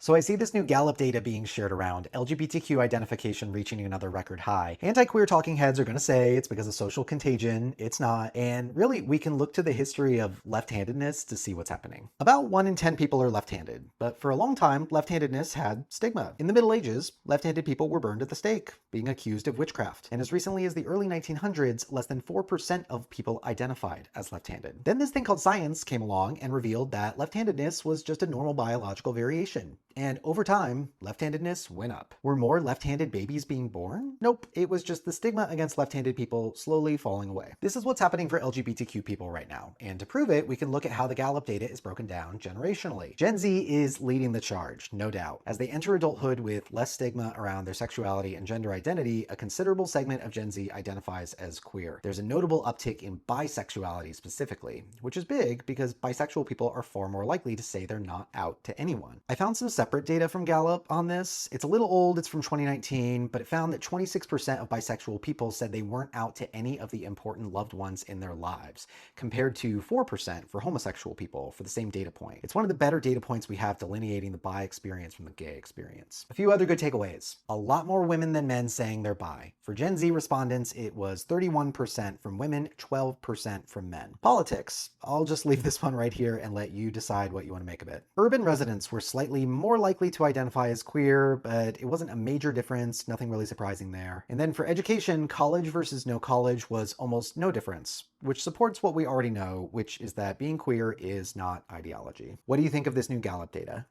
So I see this new Gallup data being shared around, LGBTQ identification reaching another record high. Anti-queer talking heads are going to say it's because of social contagion. It's not. And really, we can look to the history of left-handedness to see what's happening. About 1 in 10 people are left-handed, but for a long time, left-handedness had stigma. In the Middle Ages, left-handed people were burned at the stake, being accused of witchcraft. And as recently as the early 1900s, less than 4% of people identified as left-handed. Then this thing called science came along and revealed that left-handedness was just a normal biological variation. And over time, left-handedness went up. Were more left-handed babies being born? Nope, it was just the stigma against left-handed people slowly falling away. This is what's happening for LGBTQ people right now. And to prove it, we can look at how the Gallup data is broken down generationally. Gen Z is leading the charge, no doubt. As they enter adulthood with less stigma around their sexuality and gender identity, a considerable segment of Gen Z identifies as queer. There's a notable uptick in bisexuality specifically, which is big because bisexual people are far more likely to say they're not out to anyone. I found some separate data from Gallup on this. It's a little old, it's from 2019, but it found that 26% of bisexual people said they weren't out to any of the important loved ones in their lives, compared to 4% for homosexual people for the same data point. It's one of the better data points we have delineating the bi experience from the gay experience. A few other good takeaways. A lot more women than men saying they're bi. For Gen Z respondents, it was 31% from women, 12% from men. Politics. I'll just leave this one right here and let you decide what you want to make of it. Urban residents were slightly more likely to identify as queer, but it wasn't a major difference, nothing really surprising there. And then for education, college versus no college was almost no difference, which supports what we already know, which is that being queer is not ideology. What do you think of this new Gallup data?